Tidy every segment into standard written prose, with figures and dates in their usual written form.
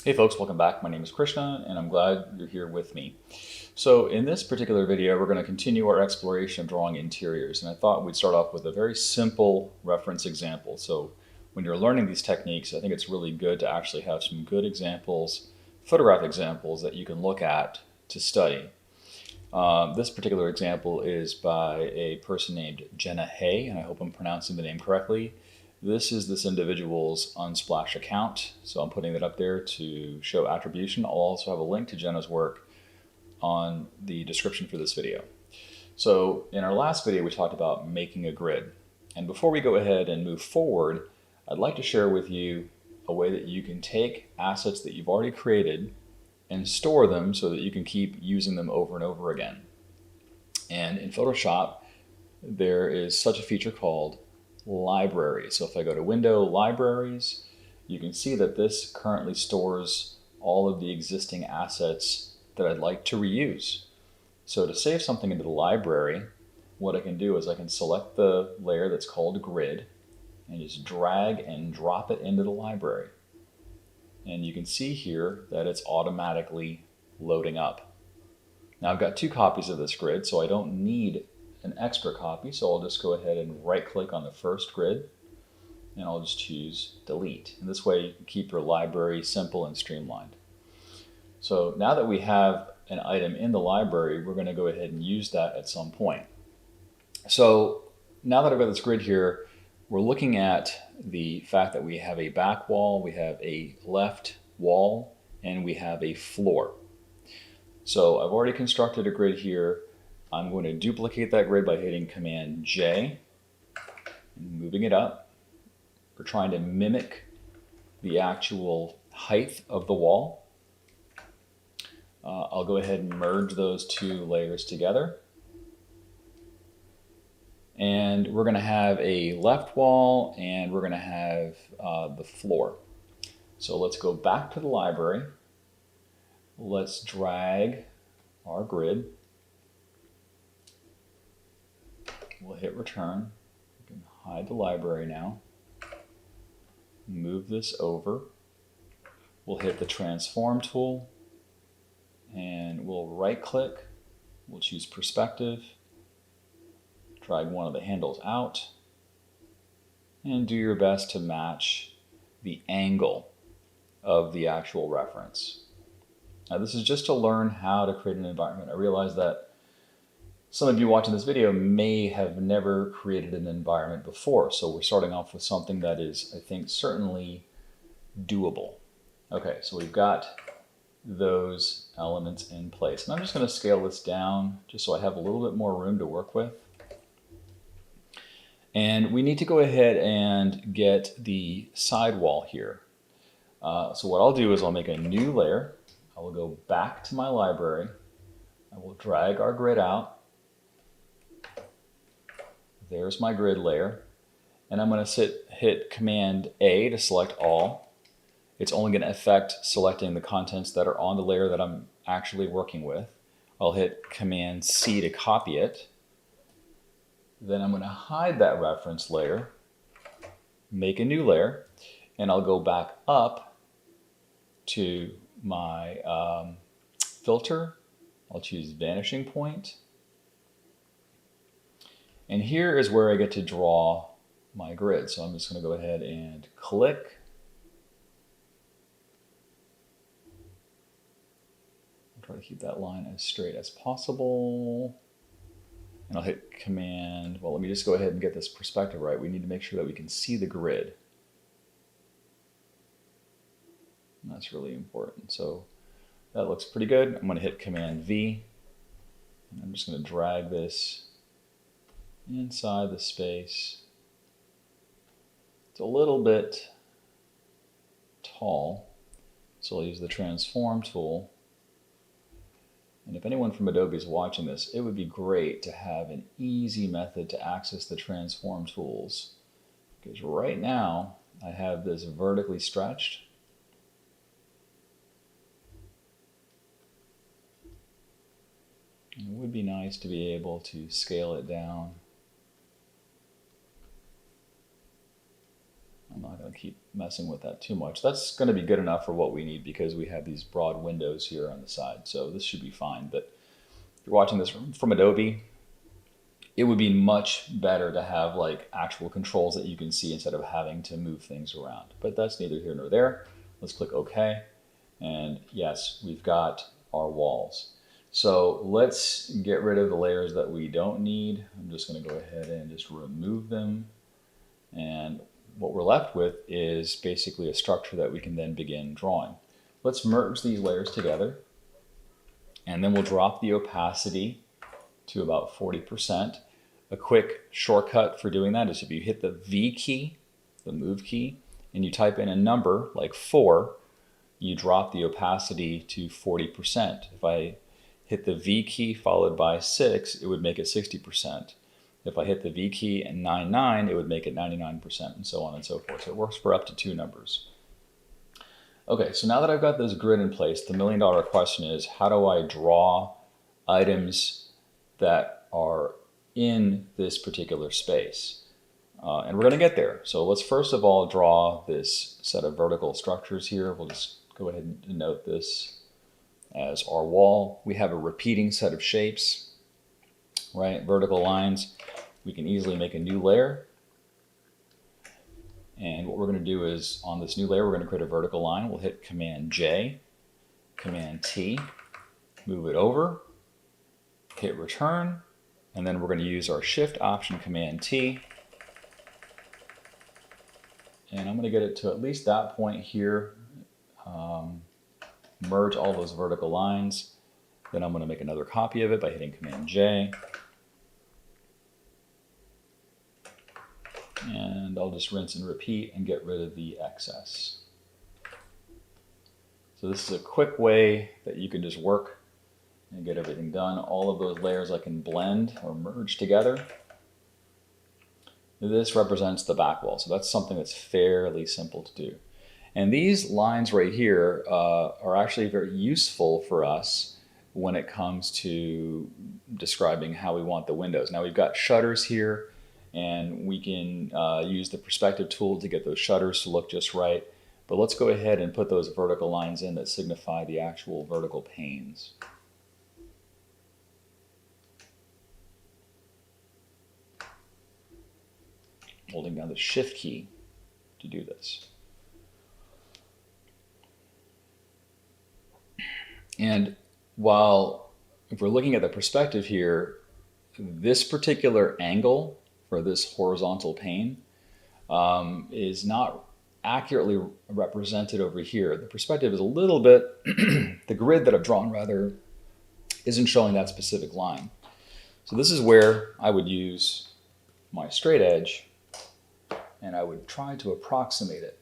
Hey folks, welcome back. My name is Krishna and I'm glad you're here with me. So in this particular video, we're going to continue our exploration of drawing interiors. And I thought we'd start off with a very simple reference example. So when you're learning these techniques, I think it's really good to actually have some good examples, photograph examples that you can look at to study. This particular example is by a person named Jenna Hay, and I hope I'm pronouncing the name correctly. This is this individual's Unsplash account, so I'm putting it up there to show attribution. I'll also have a link to Jenna's work on the description for this video. So in our last video, we talked about making a grid. And before we go ahead and move forward, I'd like to share with you a way that you can take assets that you've already created and store them so that you can keep using them over and over again. And in Photoshop, there is such a feature called libraries. So if I go to Window, Libraries, you can see that this currently stores all of the existing assets that I'd like to reuse. So to save something into the library, what I can do is I can select the layer that's called Grid and just drag and drop it into the library. And you can see here that it's automatically loading up. Now I've got 2 copies of this grid, so I don't need an extra copy, so I'll just go ahead and right click on the first grid and I'll just choose delete. And this way you can keep your library simple and streamlined. So now that we have an item in the library, we're going to go ahead and use that at some point. So now that I've got this grid here, we're looking at the fact that we have a back wall, we have a left wall, and we have a floor. So I've already constructed a grid here. I'm going to duplicate that grid by hitting Command J and moving it up. We're trying to mimic the actual height of the wall. I'll go ahead and merge those 2 layers together. And we're going to have a left wall and we're going to have the floor. So let's go back to the library. Let's drag our grid. We'll hit return. We can hide the library now. Move this over. We'll hit the transform tool and we'll right click. We'll choose perspective. Drag one of the handles out and do your best to match the angle of the actual reference. Now this is just to learn how to create an environment. I realize that some of you watching this video may have never created an environment before, so we're starting off with something that is, I think, certainly doable. Okay, so we've got those elements in place. And I'm just going to scale this down just so I have a little bit more room to work with. And we need to go ahead and get the sidewall here. So what I'll do is I'll make a new layer. I will go back to my library. I will drag our grid out. There's my grid layer. And I'm going to hit Command A to select all. It's only going to affect selecting the contents that are on the layer that I'm actually working with. I'll hit Command C to copy it. Then I'm going to hide that reference layer, make a new layer, and I'll go back up to my filter. I'll choose vanishing point. And here is where I get to draw my grid. So I'm just going to go ahead and click. I'll try to keep that line as straight as possible. And I'll hit Command, well, let me just go ahead and get this perspective right. We need to make sure that we can see the grid. And that's really important. So that looks pretty good. I'm going to hit Command V. And I'm just going to drag this inside the space. It's a little bit tall, so I'll use the transform tool. And if anyone from Adobe is watching this, it would be great to have an easy method to access the transform tools. Because right now, I have this vertically stretched. And it would be nice to be able to scale it down. I'm not going to going to keep messing with that too much. That's going to be good enough for what we need because we have these broad windows here on the side. So this should be fine. But if you're watching this from Adobe, it would be much better to have like actual controls that you can see instead of having to move things around. But that's neither here nor there. Let's click OK. And yes, we've got our walls. So let's get rid of the layers that we don't need. I'm just going to go ahead and just remove them. And what we're left with is basically a structure that we can then begin drawing. Let's merge these layers together. And then we'll drop the opacity to about 40%. A quick shortcut for doing that is if you hit the V key, the move key, and you type in a number like 4, you drop the opacity to 40%. If I hit the V key followed by 6, it would make it 60%. If I hit the V key and 99, it would make it 99%, and so on and so forth. So it works for up to 2 numbers. Okay, so now that I've got this grid in place, the million-dollar question is, how do I draw items that are in this particular space? And we're going to get there. So let's first of all draw this set of vertical structures here. We'll just go ahead and denote this as our wall. We have a repeating set of shapes, right? Vertical lines. We can easily make a new layer. And what we're going to do is on this new layer, we're going to create a vertical line. We'll hit Command J, Command T, move it over, hit return, and then we're going to use our Shift Option Command T. And I'm going to get it to at least that point here. Merge all those vertical lines. Then I'm going to make another copy of it by hitting Command J. And I'll just rinse and repeat and get rid of the excess. So this is a quick way that you can just work and get everything done. All of those layers I can blend or merge together. This represents the back wall, so that's something that's fairly simple to do. And these lines right here are actually very useful for us when it comes to describing how we want the windows. Now we've got shutters here, and we can use the perspective tool to get those shutters to look just right. But let's go ahead and put those vertical lines in that signify the actual vertical panes. Holding down the Shift key to do this. And while, if we're looking at the perspective here, this particular angle for this horizontal pane is not accurately represented over here. The perspective is a little bit, the grid that I've drawn rather, isn't showing that specific line. So this is where I would use my straight edge and I would try to approximate it.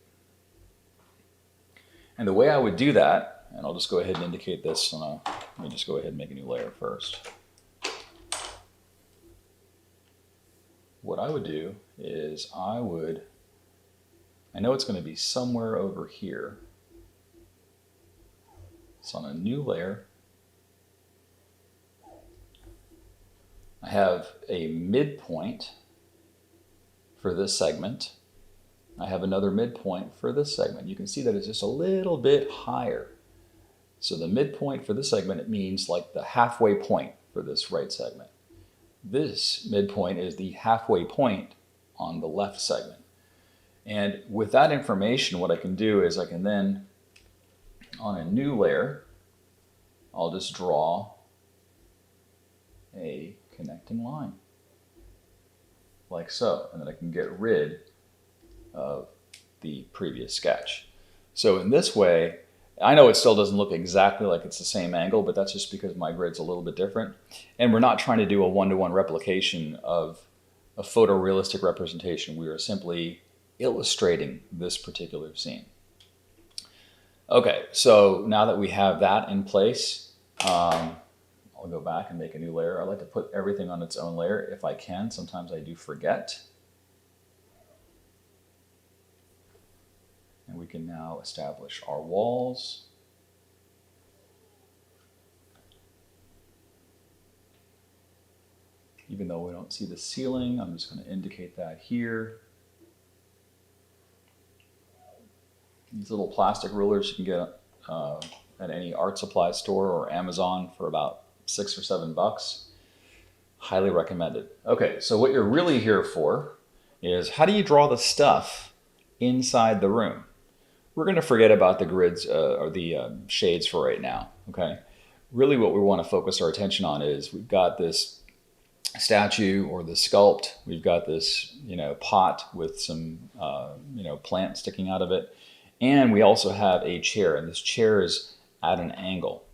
And the way I would do that, and I'll just go ahead and indicate this let me just go ahead and make a new layer first. What I would do is I know it's going to be somewhere over here. So on a new layer, I have a midpoint for this segment. I have another midpoint for this segment. You can see that it's just a little bit higher. So the midpoint for this segment, it means like the halfway point for this right segment. This midpoint is the halfway point on the left segment. And with that information, what I can do is I can then, on a new layer, I'll just draw a connecting line, like so. And then I can get rid of the previous sketch. So in this way, I know it still doesn't look exactly like it's the same angle, but that's just because my grid's a little bit different. And we're not trying to do a one-to-one replication of a photorealistic representation. We are simply illustrating this particular scene. Okay, so now that we have that in place, I'll go back and make a new layer. I like to put everything on its own layer if I can. Sometimes I do forget. And we can now establish our walls. Even though we don't see the ceiling, I'm just going to indicate that here. These little plastic rulers you can get at any art supply store or Amazon for about $6 or $7. Highly recommended. Okay, so what you're really here for is how do you draw the stuff inside the room? We're going to forget about the grids or the shades for right now, okay? Really what we want to focus our attention on is we've got this statue or the sculpt. We've got this, pot with some, plant sticking out of it. And we also have a chair, and this chair is at an angle.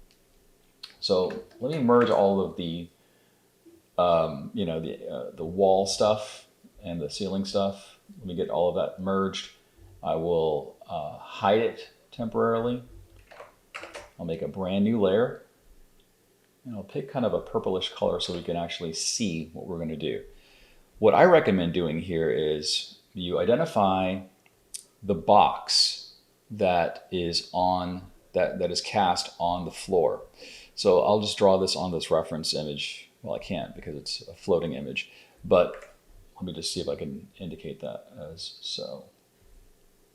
So let me merge all of the, the wall stuff and the ceiling stuff. Let me get all of that merged. I will hide it temporarily. I'll make a brand new layer. And I'll pick kind of a purplish color so we can actually see what we're going to do. What I recommend doing here is you identify the box that is that is cast on the floor. So I'll just draw this on this reference image. Well, I can't because it's a floating image, but let me just see if I can indicate that as so.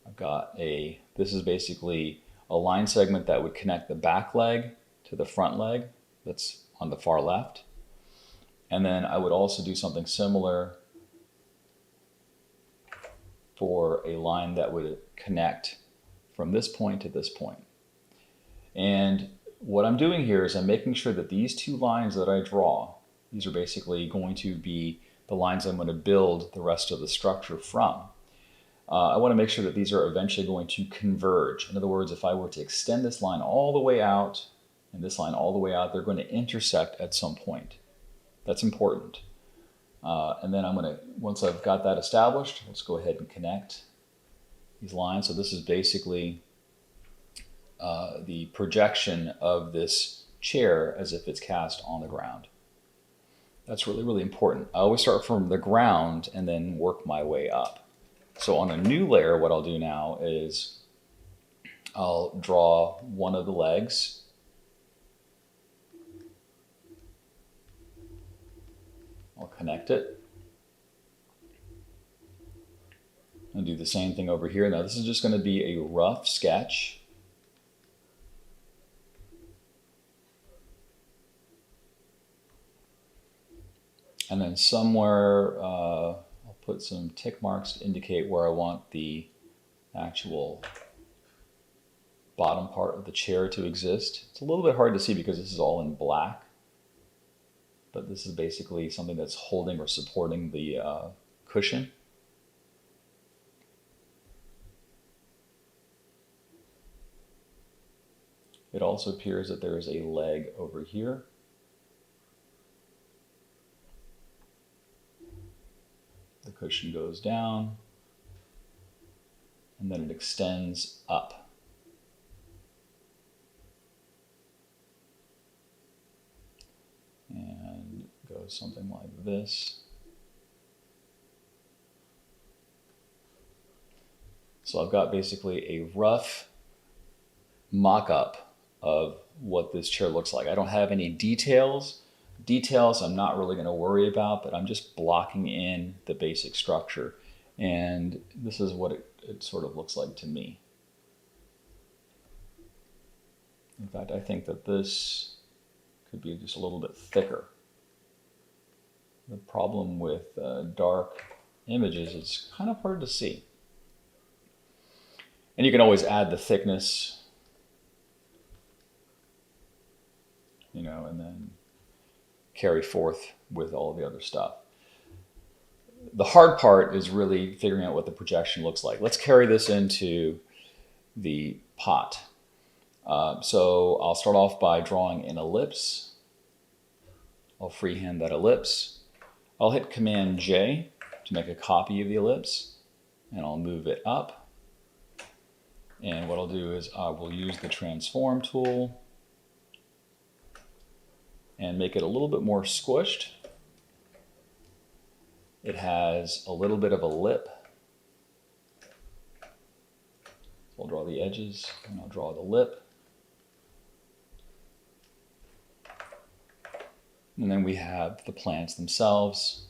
I've got this is basically a line segment that would connect the back leg to the front leg. That's on the far left. And then I would also do something similar for a line that would connect from this point to this point. And what I'm doing here is I'm making sure that these two lines that I draw, these are basically going to be the lines I'm going to build the rest of the structure from. I want to make sure that these are eventually going to converge. In other words, if I were to extend this line all the way out and this line all the way out, they're going to intersect at some point. That's important. And then once I've got that established, let's go ahead and connect these lines. So this is basically the projection of this chair as if it's cast on the ground. That's really, really important. I always start from the ground and then work my way up. So on a new layer, what I'll do now is I'll draw one of the legs. I'll connect it. And do the same thing over here. Now this is just going to be a rough sketch. And then somewhere I'll put some tick marks to indicate where I want the actual bottom part of the chair to exist. It's a little bit hard to see because this is all in black. But this is basically something that's holding or supporting the cushion. It also appears that there is a leg over here. The cushion goes down, and then it extends up. And goes something like this. So I've got basically a rough mock-up of what this chair looks like. I don't have any details. Details I'm not really going to worry about, but I'm just blocking in the basic structure. And this is what it sort of looks like to me. In fact, I think that this could be just a little bit thicker. The problem with dark images, it's kind of hard to see. And you can always add the thickness, and then carry forth with all the other stuff. The hard part is really figuring out what the projection looks like. Let's carry this into the pot. So I'll start off by drawing an ellipse. I'll freehand that ellipse. I'll hit Command J to make a copy of the ellipse, and I'll move it up. And what I'll do is I will use the transform tool and make it a little bit more squished. It has a little bit of a lip. So I'll draw the edges and I'll draw the lip. And then we have the plants themselves.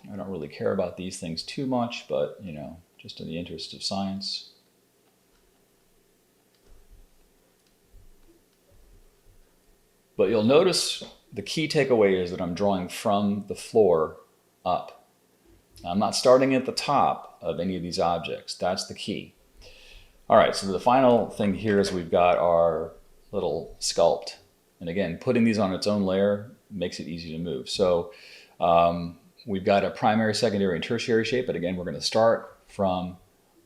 I don't really care about these things too much, but you know, just in the interest of science. But you'll notice the key takeaway is that I'm drawing from the floor up. I'm not starting at the top of any of these objects. That's the key. All right, so the final thing here is we've got our little sculpt. And again, putting these on its own layer makes it easy to move. So we've got a primary, secondary, and tertiary shape, but again, we're going to start from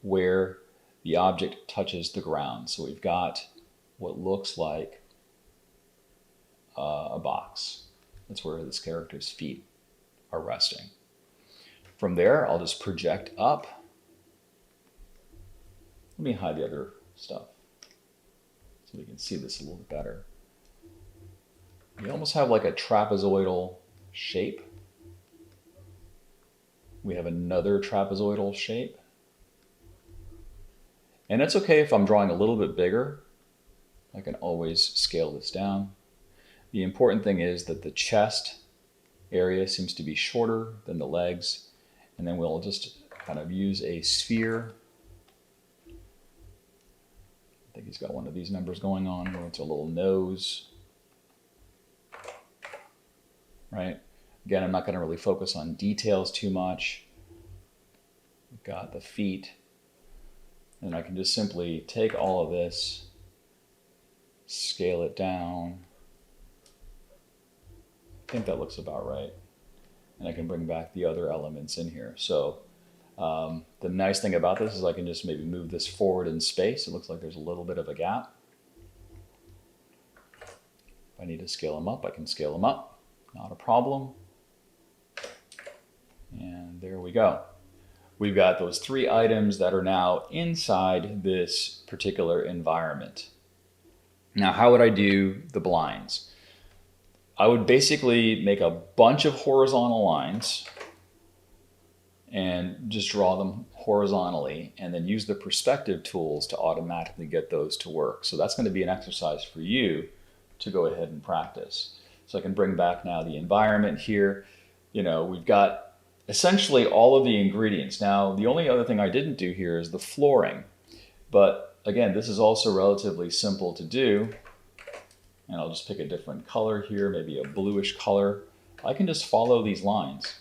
where the object touches the ground. So we've got what looks like a box. That's where this character's feet are resting. From there, I'll just project up. Let me hide the other stuff so we can see this a little better. You almost have like a trapezoidal shape. We have another trapezoidal shape. And it's okay if I'm drawing a little bit bigger. I can always scale this down. The important thing is that the chest area seems to be shorter than the legs. And then we'll just kind of use a sphere. I think he's got one of these numbers going on where it's a little nose. Right? Again, I'm not going to really focus on details too much. We've got the feet. And I can just simply take all of this, scale it down. I think that looks about right. And I can bring back the other elements in here. So the nice thing about this is I can just maybe move this forward in space. It looks like there's a little bit of a gap. If I need to scale them up, I can scale them up. Not a problem. And there we go. We've got those 3 items that are now inside this particular environment. Now, how would I do the blinds? I would basically make a bunch of horizontal lines and just draw them horizontally and then use the perspective tools to automatically get those to work. So that's going to be an exercise for you to go ahead and practice. So I can bring back now the environment here. You know, we've got essentially all of the ingredients. Now, the only other thing I didn't do here is the flooring. But again, this is also relatively simple to do. And I'll just pick a different color here, maybe a bluish color. I can just follow these lines.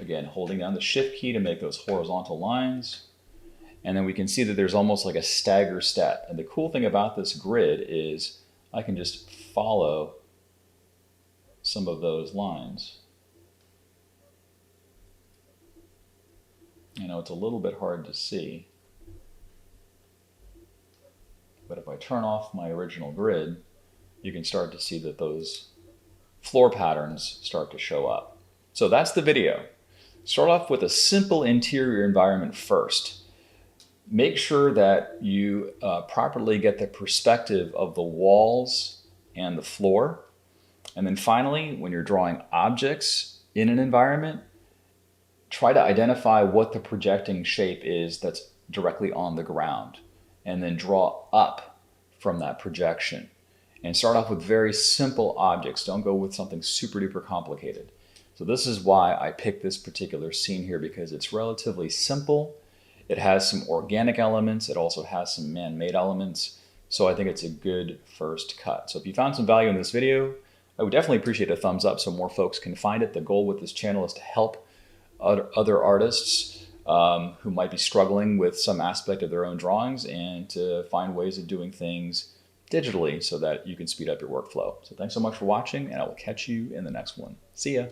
Again, holding down the shift key to make those horizontal lines. And then we can see that there's almost like a stagger step. And the cool thing about this grid is I can just follow some of those lines. You know, it's a little bit hard to see. But if I turn off my original grid, you can start to see that those floor patterns start to show up. So that's the video. Start off with a simple interior environment first. Make sure that you properly get the perspective of the walls and the floor. And then finally, when you're drawing objects in an environment, try to identify what the projecting shape is that's directly on the ground. And then draw up from that projection. And start off with very simple objects. Don't go with something super duper complicated. So this is why I picked this particular scene here, because it's relatively simple. It has some organic elements. It also has some man-made elements. So I think it's a good first cut. So if you found some value in this video, I would definitely appreciate a thumbs up so more folks can find it. The goal with this channel is to help other artists who might be struggling with some aspect of their own drawings and to find ways of doing things digitally so that you can speed up your workflow. So thanks so much for watching, and I will catch you in the next one. See ya.